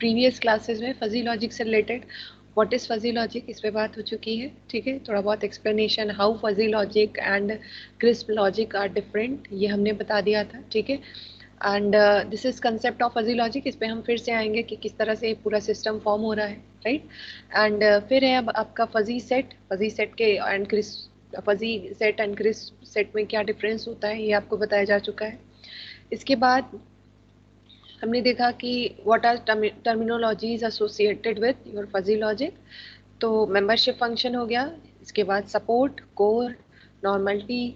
Previous classes में fuzzy logic से related what is fuzzy logic इस पे बात हो चुकी है, ठीक है। थोड़ा बहुत explanation how fuzzy logic and crisp logic are different ये हमने बता दिया था, ठीक है। And this is concept of fuzzy logic, इस पे हम फिर से आएंगे कि किस तरह से पूरा सिस्टम फॉर्म हो रहा है, राइट। एंड फिर है अब आपका फजी सेट के and crisp, fuzzy set and crisp set में क्या डिफरेंस होता है ये आपको बताया जा चुका है। इसके बाद हमने देखा कि what are terminologies associated with your fuzzy logic. तो मेंबरशिप फंक्शन हो गया, इसके बाद सपोर्ट, कोर, नॉर्मलिटी,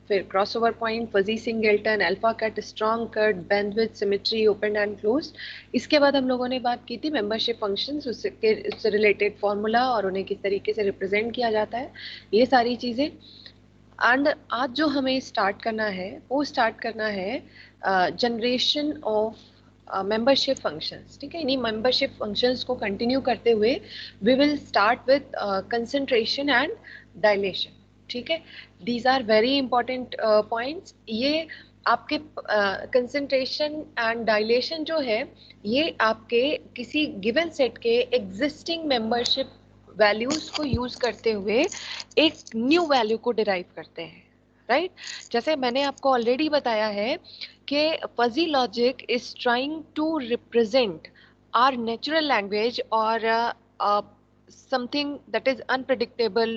फिर crossover point, fuzzy singleton, alpha cut, strong cut, bandwidth, symmetry, open and closed. इसके बाद हम लोगों ने बात की थी मेंबरशिप फंक्शंस, उससे रिलेटेड फॉर्मूला और उन्हें किस तरीके से रिप्रेजेंट किया जाता है, ये सारी चीजें। एंड आज जो हमें स्टार्ट करना है वो स्टार्ट करना है जनरेशन ऑफ मेंबरशिप फंक्शंस, ठीक है। इन्हीं मेंबरशिप फंक्शंस को कंटिन्यू करते हुए we will start with concentration and dilation, ठीक है। These are very important points. ये आपके कंसंट्रेशन एंड डायलेशन जो है ये आपके किसी गिवन सेट के एग्जिस्टिंग मेंबरशिप वैल्यूज को यूज करते हुए एक न्यू वैल्यू को डिराइव करते हैं, राइट। जैसे मैंने आपको ऑलरेडी बताया है कि fuzzy logic is trying to represent our natural language और something that is unpredictable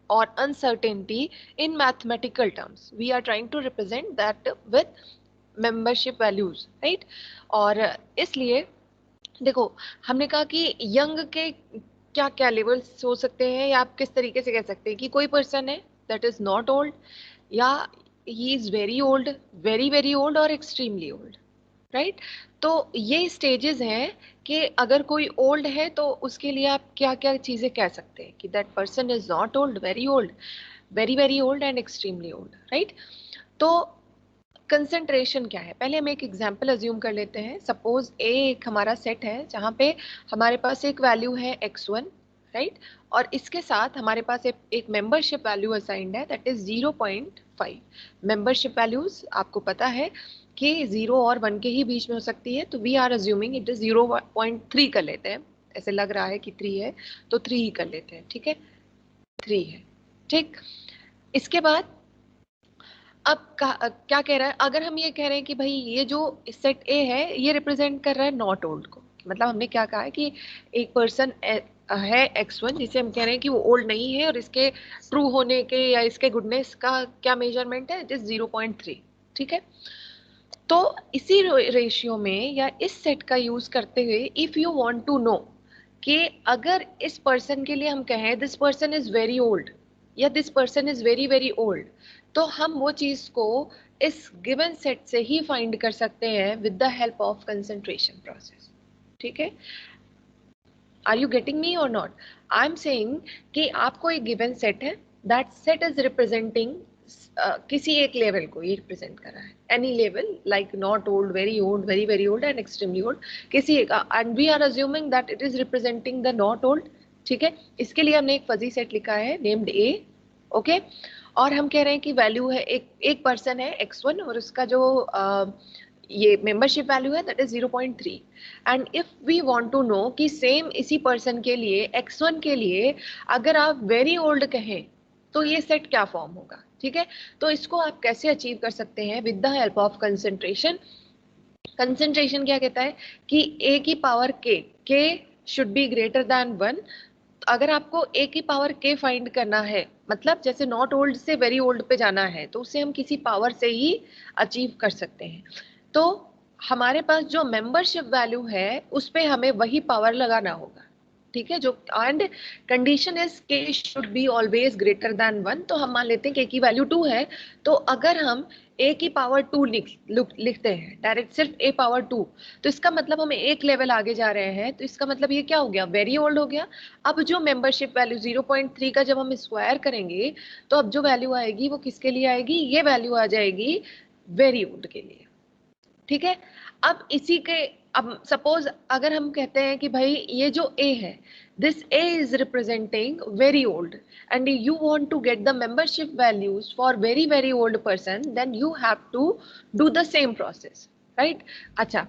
or uncertainty in mathematical terms. We are trying to represent that with membership values, right? और इसलिए देखो हमने कहा कि यंग के क्या क्या लेवल्स हो सकते हैं, या आप किस तरीके से कह सकते हैं कि कोई पर्सन है दैट इज नॉट ओल्ड, या he is very old, very very old और एक्सट्रीमली ओल्ड, राइट। तो ये स्टेजेस हैं कि अगर कोई ओल्ड है तो उसके लिए आप क्या क्या चीजें कह सकते हैं कि that person is not old, very old, very very old and extremely old, right. तो कंसंट्रेशन क्या है, पहले हम एक एग्जांपल अज्यूम कर लेते हैं। सपोज ए एक हमारा सेट है जहाँ पे हमारे पास एक वैल्यू है x1, राइट, और इसके साथ हमारे पास एक मेंबरशिप वैल्यू असाइंड है दैट इज 0.5। मेंबरशिप वैल्यूज आपको पता है कि 0 और 1 के ही बीच में हो सकती है, तो we are assuming it is 0.3 कर लेते हैं। ऐसे लग रहा है कि 3 है तो 3 ही कर लेते हैं, ठीक है, 3 है, ठीक। इसके बाद अब क्या कह रहा है, अगर हम ये कह रहे हैं कि भाई ये जो सेट ए है ये रिप्रेजेंट कर रहा है नॉट ओल्ड को, मतलब हमने क्या कहा है कि एक पर्सन है x1 जिसे हम कह रहे हैं कि वो ओल्ड नहीं है और इसके ट्रू होने के या इसके गुडनेस का क्या मेजरमेंट है, इट इज 0.3, ठीक है। तो इसी रेशियो में या इस सेट का यूज करते हुए if you want to know कि अगर इस पर्सन के लिए हम कहें this person is very old या this person is very very old, तो हम वो चीज को इस गिवन सेट से ही फाइंड कर सकते हैं with the help of concentration process, ठीक है। आर यू गेटिंग मी और नॉट? आई एम सेइंग कि आपको एक गिवन सेट है, दैट सेट इज रिप्रेजेंटिंग किसी एक लेवल को ये रिप्रेजेंट कर रहा है, any level like not old, very old, very very old and extremely old, किसी एक, and we are assuming that it is representing the not old, ठीक है। इसके लिए हमने एक फजी सेट लिखा है नेम्ड ए, ओके। और हम कह रहे हैं कि वैल्यू है एक पर्सन है x1 और उसका जो ये मेंबरशिप वैल्यू है that is 0.3। And if we want to know कि सेम इसी पर्सन के लिए x1 के लिए अगर आप वेरी ओल्ड कहें तो ये सेट क्या फॉर्म होगा, ठीक है। तो इसको आप कैसे अचीव कर सकते हैं with the help of concentration. Concentration क्या कहता है कि a की power k should be greater than 1। अगर आपको a की पावर k फाइंड करना है, मतलब जैसे नॉट ओल्ड से वेरी ओल्ड पे जाना है, तो उसे हम किसी पावर से ही अचीव कर सकते हैं। तो हमारे पास जो मेंबरशिप वैल्यू है उस पे हमें वही पावर लगाना होगा, ठीक है। जो and condition is k should be always greater than 1। तो हम मान लेते हैं k की वैल्यू 2 है, तो अगर हम a की पावर 2 लिखते हैं डायरेक्ट सिर्फ a पावर 2, तो इसका मतलब हम एक लेवल आगे जा रहे हैं, तो इसका मतलब ये क्या हो गया, वेरी ओल्ड हो गया। अब जो मेंबरशिप वैल्यू 0.3 का जब हम स्क्वायर करेंगे तो अब जो वैल्यू आएगी वो किसके लिए आएगी, ये वैल्यू आ जाएगी वेरी ओल्ड के लिए, ठीक है। अब इसी के, अब सपोज अगर हम कहते हैं कि भाई ये जो a है, this a is representing very old and you want to get the membership values for very very old person, then you have to do the same process, right? अच्छा,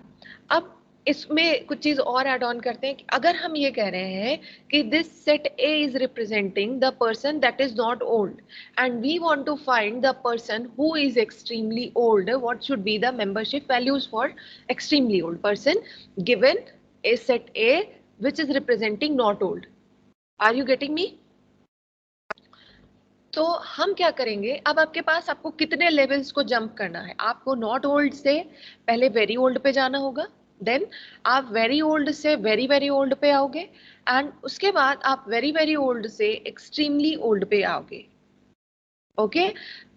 अब इसमें कुछ चीज और ऐड ऑन करते हैं कि अगर हम ये कह रहे हैं कि this set A is representing the person that is not old and we want to find the person who is extremely old, what should be the membership values for extremely old person given a set A which is representing not old. Are you getting me? तो हम क्या करेंगे, अब आपके पास आपको कितने levels को jump करना है, आपको नॉट ओल्ड से पहले वेरी ओल्ड पे जाना होगा, देन आप वेरी ओल्ड से वेरी वेरी ओल्ड पे आओगे एंड उसके बाद आप वेरी वेरी ओल्ड से एक्सट्रीमली ओल्ड पे आओगे। ओके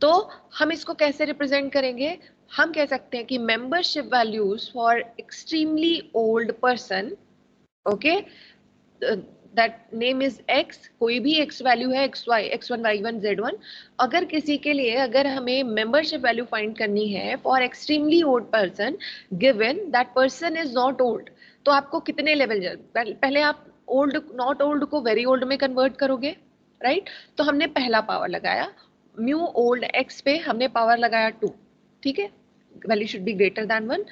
तो हम इसको कैसे रिप्रेजेंट करेंगे, हम कह सकते हैं कि membership values for extremely old person, okay that name is x, कोई भी एक्स वैल्यू है, x y, x1 y1 z1, अगर किसी के लिए अगर हमें मेंबरशिप वैल्यू फाइंड करनी है for extremely old person given that person is not old, तो आपको कितने लेवल, पहले आप ओल्ड नॉट ओल्ड को वेरी ओल्ड में कन्वर्ट करोगे, राइट तो हमने पहला पावर लगाया म्यू ओल्ड एक्स पे, हमने पावर लगाया 2, ठीक है, value should be greater than 1।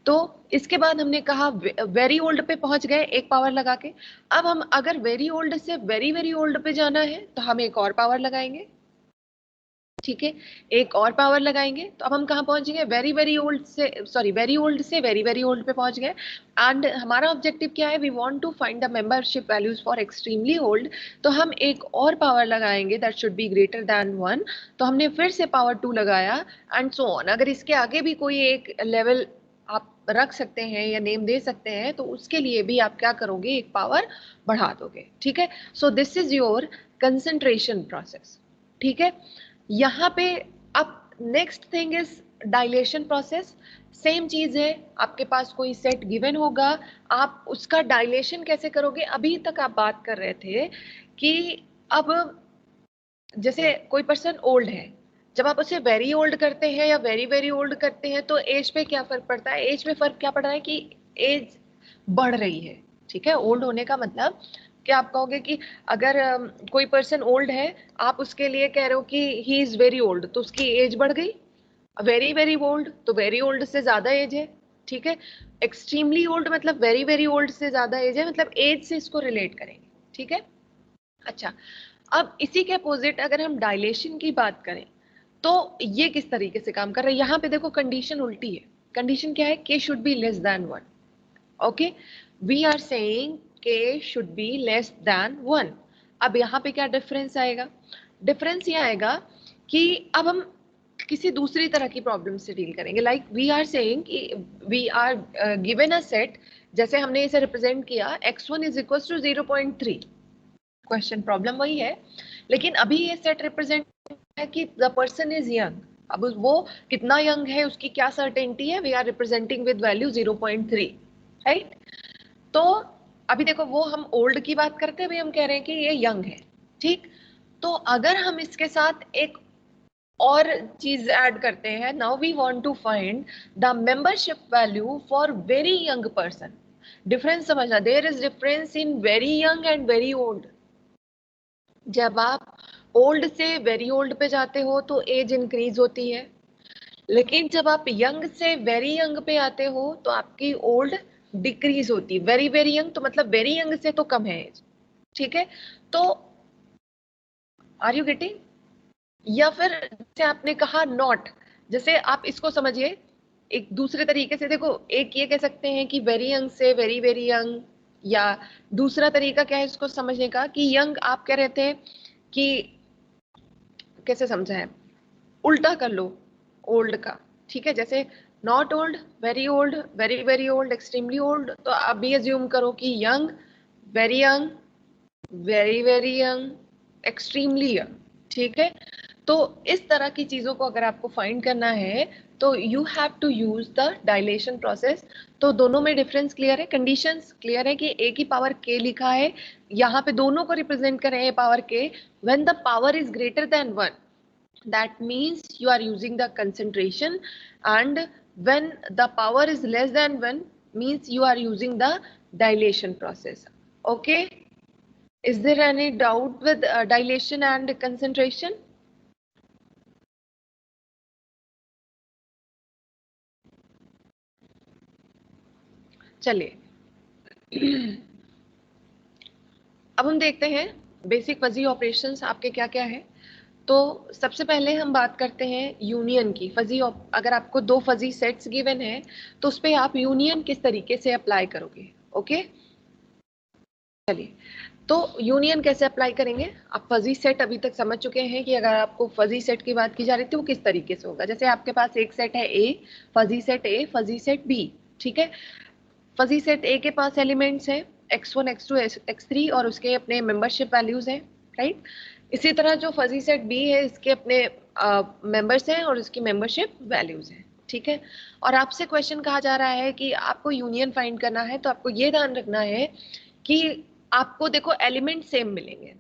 तो इसके बाद हमने कहा वेरी ओल्ड पे पहुंच गए एक पावर लगा के, अब हम अगर वेरी ओल्ड से वेरी वेरी ओल्ड पे जाना है तो हम एक और पावर लगाएंगे, ठीक है, एक और पावर लगाएंगे, तो अब हम कहाँ पहुंचेंगे, वेरी वेरी ओल्ड से, सॉरी वेरी ओल्ड से वेरी वेरी ओल्ड पे पहुंच गए एंड हमारा ऑब्जेक्टिव क्या है, we want to find the membership values for extremely old, तो हम एक और पावर लगाएंगे that should be greater than 1, तो हमने फिर से पावर 2 लगाया एंड सो ऑन। अगर इसके आगे भी कोई एक लेवल आप रख सकते हैं या नेम दे सकते हैं तो उसके लिए भी आप क्या करोगे, एक पावर बढ़ा दोगे, ठीक है। So this is your concentration process, ठीक है। यहाँ पे अब next thing is dilation process, same चीज है, आपके पास कोई सेट गिवन होगा, आप उसका डायलेशन कैसे करोगे, अभी तक आप बात कर रहे थे कि अब जैसे कोई पर्सन ओल्ड है, जब आप उसे वेरी ओल्ड करते हैं या वेरी वेरी ओल्ड करते हैं तो एज पे क्या फर्क पड़ता है, एज पे फर्क क्या पड़ रहा है कि एज बढ़ रही है, ठीक है। ओल्ड होने का मतलब कि आप कहोगे कि अगर कोई पर्सन ओल्ड है, आप उसके लिए कह रहे हो कि ही इज वेरी ओल्ड, तो उसकी एज बढ़ गई, वेरी वेरी ओल्ड तो वेरी ओल्ड से ज्यादा एज है, ठीक है। एक्सट्रीमली ओल्ड मतलब वेरी वेरी ओल्ड से ज्यादा एज है, मतलब एज से इसको रिलेट करेंगे, ठीक है। अच्छा, अब इसी के अपोजिट अगर हम डायलेशन की बात करें तो ये किस तरीके से काम कर रहा है, यहाँ पे देखो कंडीशन उल्टी है, कंडीशन क्या है, K should be less than 1, okay, we are saying K should be less than 1। अब यहाँ पे क्या डिफरेंस आएगा, डिफरेंस ये आएगा कि अब हम किसी दूसरी तरह की प्रॉब्लम से डील करेंगे, लाइक वी आर सेइंग कि we are given a set, जैसे हमने इसे रिप्रेजेंट किया x1 is equal to 0.3, question problem वही है, लेकिन अभी ये सेट रिप्रेजेंट है कि द पर्सन इज यंग, अब वो कितना यंग है उसकी क्या सर्टेनिटी है, we are representing with value 0.3, right. तो अभी देखो वो हम ओल्ड की बात करते हैं, भाई हम कह रहे हैं कि ये यंग है, ठीक। तो अगर हम इसके साथ एक और चीज ऐड करते हैं, now we want to find the membership value for very young person, difference समझना, there is difference in very young and very old. जब आप ओल्ड से वेरी ओल्ड पे जाते हो तो एज इंक्रीज होती है, लेकिन जब आप यंग से वेरी यंग पे आते हो तो आपकी ओल्ड डिक्रीज होती है, वेरी वेरी यंग तो मतलब वेरी यंग से तो कम है एज, ठीक है। तो आर यू गेटिंग, या फिर जैसे आपने कहा नॉट, जैसे आप इसको समझिए एक दूसरे तरीके से, देखो एक ये कह सकते हैं कि वेरी यंग से वेरी वेरी यंग, या दूसरा तरीका क्या है इसको समझने का कि यंग आप कह रहे थे कि कैसे समझा है, उल्टा कर लो ओल्ड का, ठीक है, जैसे not old, very old, very very old, extremely old, तो आप भी अज्यूम करो कि young, very young, very very young, extremely young, ठीक है। तो इस तरह की चीजों को अगर आपको फाइंड करना है तो you have to use the dilation process. तो दोनों में डिफरेंस क्लियर है, कंडीशंस क्लियर है कि ए की पावर के लिखा है, यहाँ पे दोनों को रिप्रेजेंट करें ए पावर के, when the power is greater than 1, that means you are using the concentration, and when the power is less than 1 means you are using the dilation process, okay। Is there any doubt with dilation and concentration? चलिए अब हम देखते हैं basic fuzzy operations आपके क्या क्या है। तो सबसे पहले हम बात करते हैं यूनियन की। अगर आपको दो फजी सेट्स गिवन है तो उस पर आप यूनियन किस तरीके से अप्लाई करोगे। ओके, चलिए तो यूनियन कैसे अप्लाई करेंगे। आप फजी सेट अभी तक समझ चुके हैं कि अगर आपको फजी सेट की बात की जा रही थी वो किस तरीके से होगा। जैसे आपके पास एक सेट है ए, फजी सेट बी, ठीक है। फजी सेट ए के पास एलिमेंट्स हैं x1 x2 x3 और उसके अपने मेंबरशिप वैल्यूज हैं, राइट। इसी तरह जो फजी सेट बी है इसके अपने मेंबर्स हैं और इसकी मेंबरशिप वैल्यूज हैं, ठीक है। और आपसे क्वेश्चन कहा जा रहा है कि आपको यूनियन फाइंड करना है, तो आपको ये ध्यान रखना है कि आपको देखो एलिमेंट सेम मिलेंगे,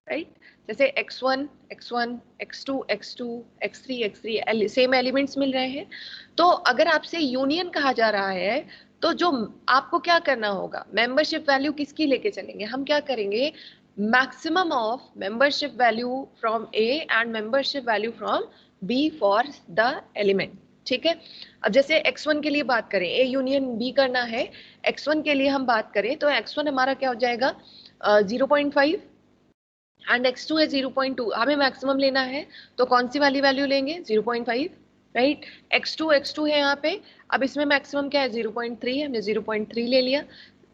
राइट। जैसे x1 x1 x2 x2 x3 x3 same elements मिल रहे हैं। तो अगर आपसे यूनियन कहा जा रहा है तो जो आपको क्या करना होगा, मेंबरशिप वैल्यू किसकी लेके चलेंगे, हम क्या करेंगे, maximum of membership value from A and membership value from B for the element, ठीक है। अब जैसे x1 के लिए बात करें, ए यूनियन बी करना है, x1 के लिए हम बात करें तो x1 हमारा क्या हो जाएगा 0.5 एंड x2 है 0.2। हमें मैक्सिमम लेना है तो कौन सी वाली वैल्यू लेंगे 0.5, राइट। x2 है यहाँ पे, अब इसमें मैक्सिमम क्या है 0.3 है, हमने 0.3 ले लिया।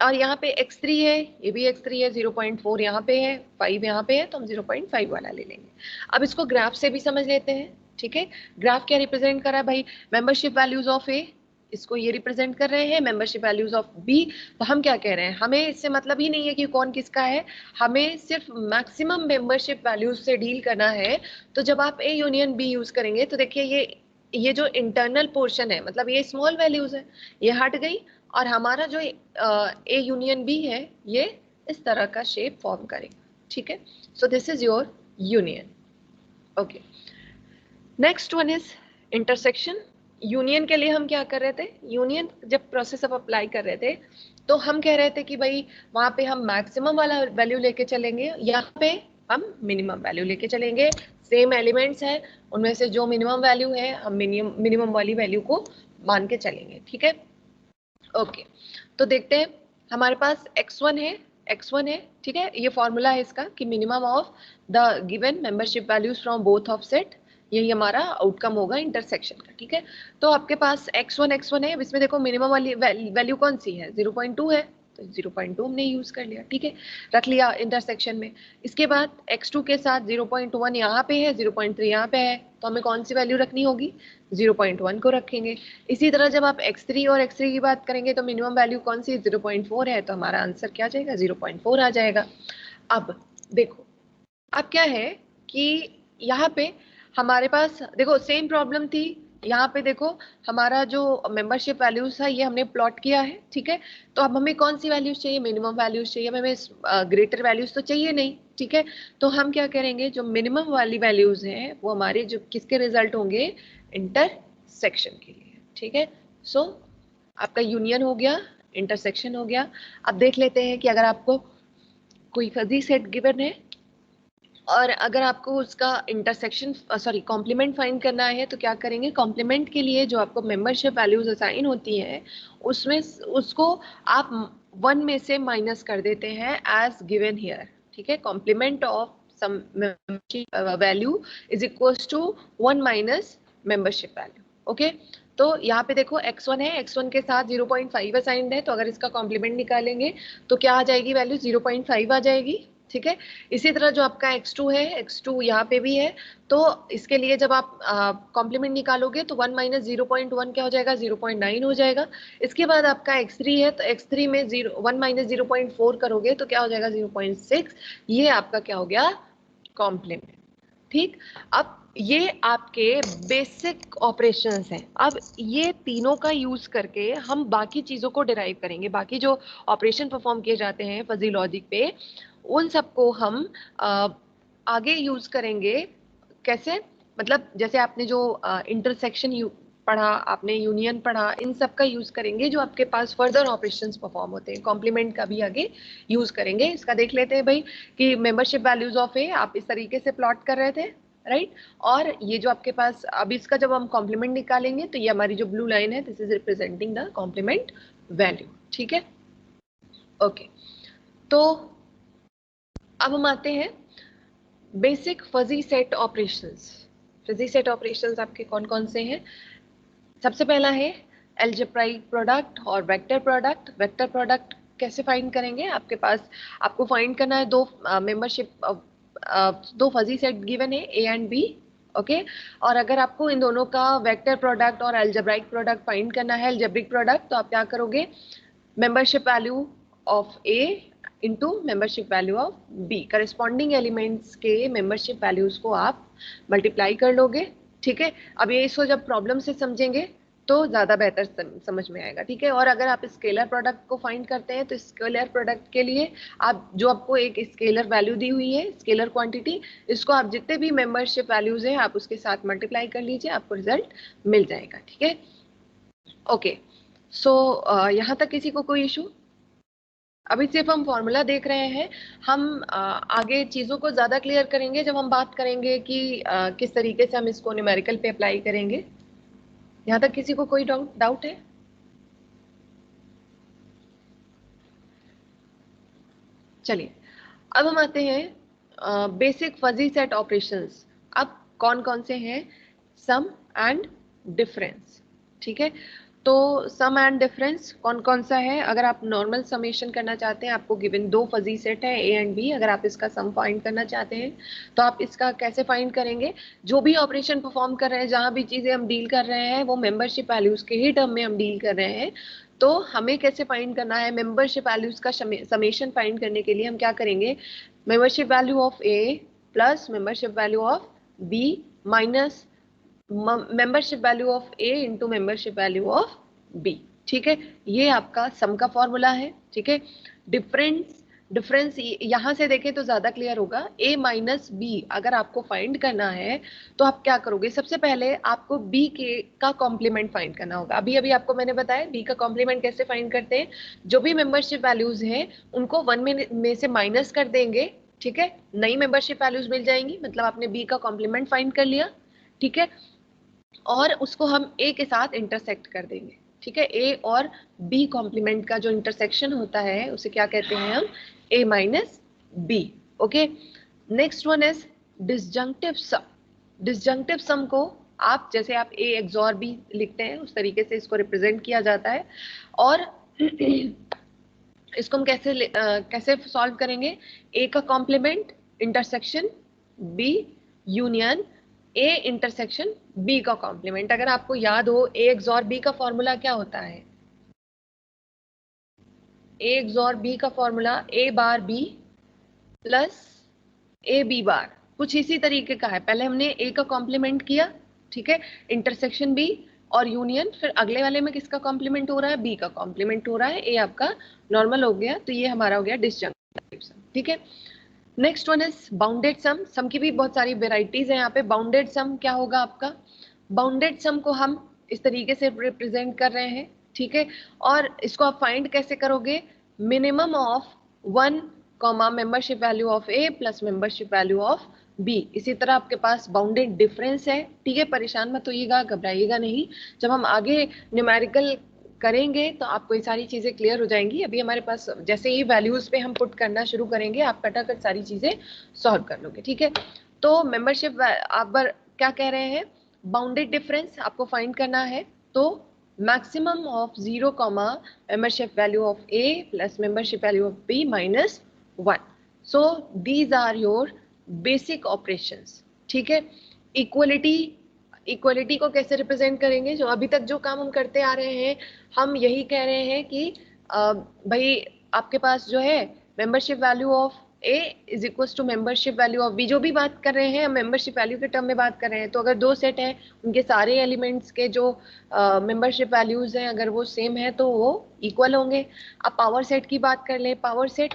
और यहाँ पे x3 है, ये भी x3 है, 0.4 यहाँ पे है, 5 यहाँ पे है, तो हम 0.5 वाला ले लेंगे। अब इसको ग्राफ से भी समझ लेते हैं, ठीक है। ग्राफ क्या रिप्रेजेंट कर रहा है भाई, मेंबरशिप वैल्यूज ऑफ ए, इसको ये रिप्रेजेंट कर रहे हैं, मेंबरशिप वैल्यूज ऑफ बी। तो हम क्या कह रहे हैं, हमें इससे मतलब ही नहीं है कि कौन किसका है, हमें सिर्फ मैक्सिमम मेंबरशिप वैल्यूज से डील करना है। तो जब आप ए यूनियन बी यूज करेंगे तो देखिए ये जो इंटरनल पोर्शन है, मतलब ये स्मॉल वैल्यूज है, ये हट गई और हमारा जो ए यूनियन बी है ये इस तरह का शेप फॉर्म करेगा, ठीक है। So this is your union. Okay, next one is intersection. Union के लिए हम क्या कर रहे थे, यूनियन जब प्रोसेस अब अप्लाई कर रहे थे तो हम कह रहे थे कि भाई वहां पे हम मैक्सिमम वाला वैल्यू लेके चलेंगे, यहाँ पे हम मिनिमम वैल्यू लेके चलेंगे। सेम एलिमेंट्स है, उनमें से जो मिनिमम वैल्यू है हम मिनिमम वाली वैल्यू को मान के चलेंगे, ठीक है। ओके, तो देखते हैं हमारे पास x1 है, ठीक है। ये फॉर्मूला है इसका कि minimum of the given membership values from both of set, यही हमारा आउटकम होगा इंटरसेक्शन का, ठीक है। तो आपके पास x1 है, अब इसमें देखो मिनिमम वाली वैल्यू कौन सी है 0.2 है, तो 0.2 हमने यूज कर लिया, ठीक है, रख लिया इंटरसेक्शन में। इसके बाद x2 के साथ 0.1 यहाँ पे है, 0.3 यहाँ पे है, तो हमें कौन सी वैल्यू रखनी होगी 0.1 को रखेंगे। इसी तरह जब आप x3 और x3 की बात करेंगे तो मिनिमम वैल्यू कौन सी 0.4 है, तो हमारा आंसर क्या आ जाएगा 0.4 आ जाएगा। अब देखो अब क्या है कि यहाँ पे हमारे पास देखो सेम प्रॉब्लम थी, यहाँ पे देखो हमारा जो मेंबरशिप वैल्यूज था ये हमने प्लॉट किया है, ठीक है। तो अब हमें कौन सी वैल्यूज चाहिए, मिनिमम वैल्यूज चाहिए, हमें ग्रेटर वैल्यूज तो चाहिए नहीं, ठीक है। तो हम क्या करेंगे, जो मिनिमम वाली वैल्यूज हैं वो हमारे जो किसके रिजल्ट होंगे, इंटरसेक्शन के लिए, ठीक है। सो आपका यूनियन हो गया, इंटरसेक्शन हो गया। अब देख लेते हैं कि अगर आपको कोई फजी सेट गिवन है और अगर आपको उसका इंटरसेक्शन कॉम्प्लीमेंट फाइंड करना है तो क्या करेंगे, कॉम्प्लीमेंट के लिए जो आपको मेंबरशिप वैल्यूज असाइन होती हैं उसमें उसको आप 1 में से माइनस कर देते हैं एज गिवन हियर, ठीक है। Complement of sum value is equals to 1 minus membership value, okay. तो यहाँ पे देखो x1 है, x1 के साथ 0.5 असाइंड है, तो अगर इसका कॉम्प्लीमेंट निकालेंगे तो क्या आ जाएगी वैल्यू 0.5 आ जाएगी, ठीक है। इसी तरह जो आपका x2 है, x2 यहाँ पे भी है, तो इसके लिए जब आप कॉम्प्लीमेंट निकालोगे तो 1 माइनस 0.1 क्या हो जाएगा 0.9 हो जाएगा। इसके बाद आपका x3 है, तो x3 में 1 माइनस 0.4 करोगे तो क्या हो जाएगा 0.6। ये आपका क्या हो गया कॉम्प्लीमेंट, ठीक। अब ये आपके बेसिक ऑपरेशंस हैं। अब ये तीनों का यूज करके हम बाकी चीजों को डिराइव करेंगे, बाकी जो ऑपरेशन परफॉर्म किए जाते हैं फजी लॉजिक पे उन सबको हम आगे यूज करेंगे। कैसे, मतलब जैसे आपने जो इंटरसेक्शन पढ़ा, आपने यूनियन पढ़ा, इन सब का यूज करेंगे जो आपके पास फर्दर ऑपरेशंस परफॉर्म होते हैं। कॉम्प्लीमेंट का भी आगे यूज करेंगे। इसका देख लेते हैं भाई कि मेंबरशिप वैल्यूज ऑफ ए आप इस तरीके से प्लॉट कर रहे थे, राइट। और ये जो आपके पास अब इसका जब हम कॉम्प्लीमेंट निकालेंगे तो ये हमारी जो ब्लू लाइन है this is representing the complement value, ठीक है। ओके, तो अब हम आते हैं basic fuzzy set operations. Fuzzy set operations आपके कौन कौन से हैं? सबसे पहला है एल्जेब्राइक प्रोडक्ट और वेक्टर प्रोडक्ट। वेक्टर प्रोडक्ट कैसे फाइंड करेंगे? आपके पास, आपको फाइंड करना है दो मेंबरशिप, दो फजी सेट गिवन है ए एंड बी, ओके। और अगर आपको इन दोनों का वेक्टर प्रोडक्ट और एल्जेब्राइक प्रोडक्ट फाइंड करना है, एल्जेब्रिक प्रोडक्ट, तो आप क्या करोगे? Membership value of A into membership value of B, corresponding elements के मेंबरशिप वैल्यूज को आप मल्टीप्लाई कर लोगे, ठीक है। अब ये इसको जब प्रॉब्लम से समझेंगे तो ज्यादा बेहतर समझ में आएगा, ठीक है। और अगर आप स्केलर प्रोडक्ट को फाइंड करते हैं तो स्केलर प्रोडक्ट के लिए आप, जो आपको एक स्केलर वैल्यू दी हुई है, स्केलर क्वांटिटी, इसको आप जितने भी मेंबरशिप वैल्यूज हैं आप उसके साथ मल्टीप्लाई कर लीजिए, आपको रिजल्ट मिल जाएगा, ठीक है। ओके, सो यहाँ तक किसी को कोई इशू? अभी सिर्फ हम फॉर्मूला देख रहे हैं, हम आगे चीजों को ज्यादा क्लियर करेंगे जब हम बात करेंगे कि किस तरीके से हम इसको न्यूमेरिकल पे अप्लाई करेंगे। यहाँ तक किसी को कोई डाउट है? चलिए, अब हम आते हैं बेसिक फजी सेट ऑपरेशंस। अब कौन कौन से हैं? सम एंड डिफरेंस, ठीक है। तो सम एंड डिफरेंस कौन कौन सा है? अगर आप नॉर्मल समेशन करना चाहते हैं, आपको गिवन दो फजी सेट है ए एंड बी, अगर आप इसका सम फाइंड करना चाहते हैं तो आप इसका कैसे फाइंड करेंगे? जो भी ऑपरेशन परफॉर्म कर रहे हैं, जहां भी चीजें हम डील कर रहे हैं, वो मेंबरशिप वैल्यूज के ही टर्म में हम डील कर रहे हैं। तो हमें कैसे फाइंड करना है? मेंबरशिप वैल्यूज का समेशन फाइंड करने के लिए हम क्या करेंगे? Membership value of A plus membership value of B minus membership value of A into membership value of B, ठीक है। ये आपका सम का फॉर्मूला है, ठीक है। डिफरेंस, डिफरेंस यहां से देखें तो ज्यादा क्लियर होगा। a माइनस बी अगर आपको फाइंड करना है तो आप क्या करोगे? सबसे पहले आपको b के का कॉम्प्लीमेंट फाइंड करना होगा। अभी अभी आपको मैंने बताया b का कॉम्प्लीमेंट कैसे फाइंड करते हैं। जो भी मेंबरशिप वैल्यूज हैं उनको 1 में से माइनस कर देंगे, ठीक है। नई मेंबरशिप वैल्यूज मिल जाएंगी, मतलब आपने b का कॉम्प्लीमेंट फाइंड कर लिया, ठीक है। और उसको हम a के साथ इंटरसेक्ट कर देंगे, ठीक है। a और b कॉम्प्लीमेंट का जो इंटरसेक्शन होता है उसे क्या कहते हैं हम? a minus B, okay. Next one is disjunctive sum. Disjunctive sum को आप, जैसे आप a एक्सॉर b लिखते हैं उस तरीके से इसको रिप्रेजेंट किया जाता है। और इसको हम कैसे सॉल्व करेंगे? a का complement intersection b union a intersection b का कॉम्प्लीमेंट। अगर आपको याद हो a एक्सॉर b का फॉर्मूला क्या होता है? a एक्सॉर b का formula a bar b plus A B bar, कुछ इसी तरीके का है। पहले हमने a का कॉम्प्लीमेंट किया, ठीक है, इंटरसेक्शन b और यूनियन, फिर अगले वाले में किसका कॉम्प्लीमेंट हो रहा है? b का कॉम्प्लीमेंट हो रहा है। a आपका नॉर्मल हो गया, तो ये हमारा हो गया डिसजंक्टिव सम, ठीक है। नेक्स्ट वन इज बाउंडेड सम। सम की भी बहुत सारी वेराइटीज है यहाँ पे। बाउंडेड सम क्या होगा आपका? बाउंडेड सम को हम इस तरीके से रिप्रेजेंट कर रहे हैं, ठीक है। और इसको आप फाइंड कैसे करोगे? Minimum of 1 comma membership value of A plus membership value of B. इसी तरह आपके पास बाउंडेड डिफरेंस है, ठीक है। परेशान मत होइएगा, घबराइएगा नहीं। जब हम आगे न्यूमेरिकल करेंगे तो आपको ये सारी चीजें क्लियर हो जाएंगी। अभी हमारे पास जैसे ही वैल्यूज पे हम पुट करना शुरू करेंगे आप कटाकट सारी चीजें सॉल्व कर लोगे, ठीक है। तो मेंबरशिप आप क्या कह रहे हैं? बाउंडेड डिफरेंस आपको फाइंड करना है, तो maximum of 0 comma membership value of A plus membership value of B minus 1। So these are your basic operations, ठीक है। इक्वलिटी, इक्वलिटी को कैसे रिप्रेजेंट करेंगे? जो अभी तक जो काम हम करते आ रहे हैं, हम यही कह रहे हैं कि भाई आपके पास जो है membership value of A is equal to membership value of B. जो भी बात कर रहे हैं हम मेंबरशिप वैल्यू के टर्म में बात कर रहे हैं। तो अगर दो सेट है, उनके सारे एलिमेंट्स के जो मेंबरशिप वैल्यूज हैं अगर वो सेम है तो वो इक्वल होंगे। अब पावर सेट की बात कर ले। पावर सेट,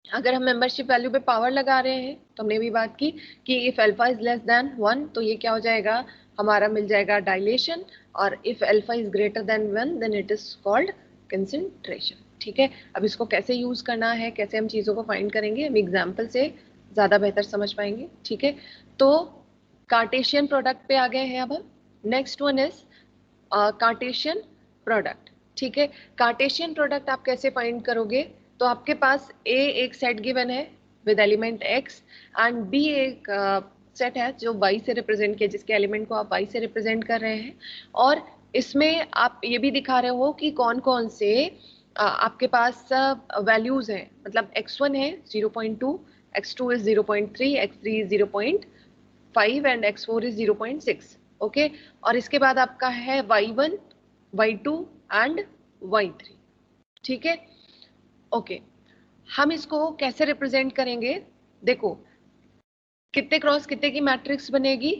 अगर हम मेंबरशिप वैल्यू पे पावर लगा रहे हैं तो हमने भी बात की कि if alpha is less than 1 तो ये क्या हो जाएगा? हमारा मिल जाएगा डायलेशन। और if alpha is greater than 1 then it is called concentration, ठीक है। अब इसको कैसे यूज करना है, कैसे हम चीजों को फाइंड करेंगे, हम एग्जाम्पल से ज्यादा बेहतर समझ पाएंगे, ठीक है। तो कार्टेशियन प्रोडक्ट पे आ गए हैं अब हम। Next one is Cartesian product, ठीक है। कार्टेशियन प्रोडक्ट आप कैसे फाइंड करोगे? तो आपके पास ए एक सेट गिवन है with element X and B एक सेट है जो वाई से रिप्रेजेंट किया, जिसके एलिमेंट को आप वाई से रिप्रेजेंट कर रहे हैं, और इसमें आप ये भी दिखा रहे हो कि कौन कौन से आपके पास वैल्यूज हैं, मतलब x1 है 0.2, x2 is 0.3, x3 is 0.5 and x4 is 0.6। Okay, और इसके बाद आपका है y1, y2 एंड y3। ठीक है, ओके। हम इसको कैसे रिप्रेजेंट करेंगे? देखो, कितने क्रॉस कितने की मैट्रिक्स बनेगी?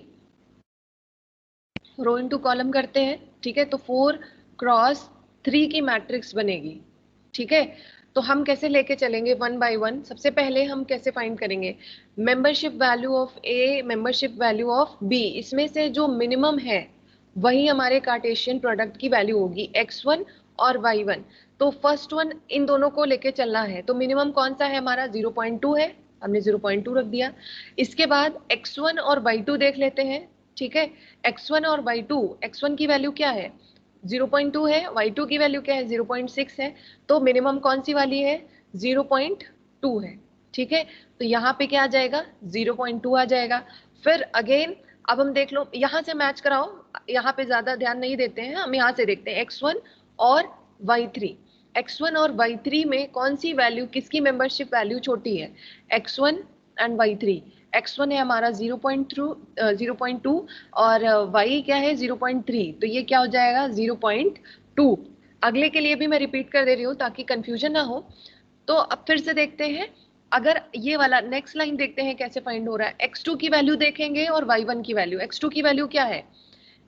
रो इनटू कॉलम करते हैं, ठीक है, तो 4 क्रॉस 3 की मैट्रिक्स बनेगी। ठीक है, तो हम कैसे लेके चलेंगे वन बाय वन? सबसे पहले हम कैसे फाइंड करेंगे? Membership value of A, membership value of B, इसमें से जो मिनिमम है वही हमारे कार्टेशियन प्रोडक्ट की वैल्यू होगी, x1 और y1। तो फर्स्ट वन इन दोनों को लेके चलना है, तो मिनिमम कौन सा है हमारा? 0.2 है, हमने 0.2 रख दिया। इसके बाद x1 और y2 देख लेते हैं। ठीक है, x1 और y2, x1 की वैल्यू क्या है? 0.2 है, y2 की वैल्यू क्या है? 0.6 है। तो मिनिमम कौन सी वाली है? 0.2 है। ठीक है, तो यहाँ पे क्या आ जाएगा? 0.2 आ जाएगा। फिर अगेन अब हम देख लो, यहाँ से मैच कराओ, यहाँ पे ज्यादा ध्यान नहीं देते हैं, हम यहाँ से देखते हैं x1 और y3। x1 और y3 में कौन सी वैल्यू, किसकी मेंबरशिप वैल्यू छोटी है? x1 and y3। x1 है हमारा 0.2 और y क्या है? 0.3, तो ये क्या हो जाएगा? 0.2। अगले के लिए भी मैं रिपीट कर दे रही हूँ ताकि कंफ्यूजन ना हो। तो अब फिर से देखते हैं, अगर ये वाला नेक्स्ट लाइन देखते हैं कैसे फाइंड हो रहा है। x2 की वैल्यू देखेंगे और y1 की वैल्यू। x2 की वैल्यू क्या है?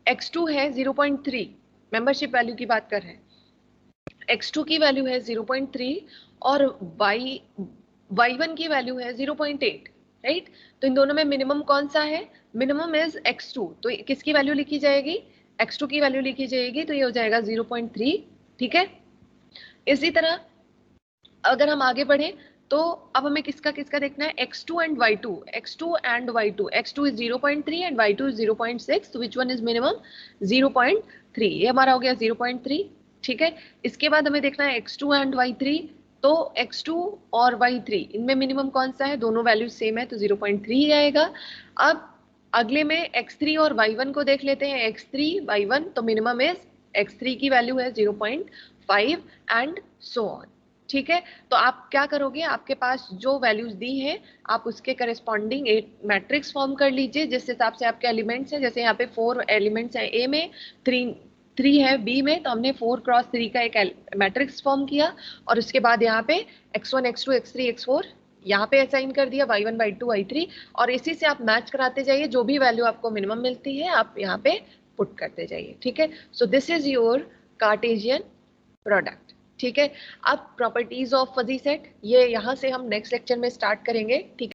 x2 है 0.3, मेंबरशिप वैल्यू की बात कर रहे हैं। x2 की वैल्यू है 0.3 और y1 की वैल्यू है 0.8, राइट? तो इन दोनों में मिनिमम कौन सा है? मिनिमम इज x2, तो किसकी वैल्यू लिखी जाएगी? x2 की वैल्यू लिखी जाएगी, तो ये हो जाएगा 0.3। ठीक है, इसी तरह अगर हम आगे बढ़े तो अब हमें किसका किसका देखना है? x2 and y2, x2 and y2, x2 is 0.3 and y2 is 0.6, तो विच वन इज मिनिमम? 0.3, ये हमारा हो गया 0.3। ठीक है, इसके बाद हमें देखना है x2 एंड y3, तो x2 और y3 इनमें मिनिमम कौन सा है? दोनों वैल्यू सेम है, तो 0.3 ही आएगा। अब अगले में x3 और y1 को देख लेते हैं, x3 y1, तो मिनिमम इज x3 की वैल्यू है 0.5 एंड सो ऑन। ठीक है, तो आप क्या करोगे? आपके पास जो वैल्यूज दी हैं आप उसके करस्पॉन्डिंग एक मैट्रिक्स फॉर्म कर लीजिए, जिस हिसाब से आपके एलिमेंट्स हैं। जैसे यहाँ पे 4 एलिमेंट्स हैं ए में, 3 है बी में, तो हमने 4 क्रॉस 3 का एक मैट्रिक्स फॉर्म किया, और उसके बाद यहाँ पे x1 x2 x3 x4 यहाँ पे असाइन कर दिया, y1 y2 y3, और इसी से आप मैच कराते जाइए, जो भी वैल्यू आपको मिनिमम मिलती है आप यहाँ पे पुट करते जाइए। ठीक है, so this is your Cartesian product. ठीक है, अब प्रॉपर्टीज ऑफ फजी सेट, ये यहाँ से हम नेक्स्ट लेक्चर में स्टार्ट करेंगे। ठीक है।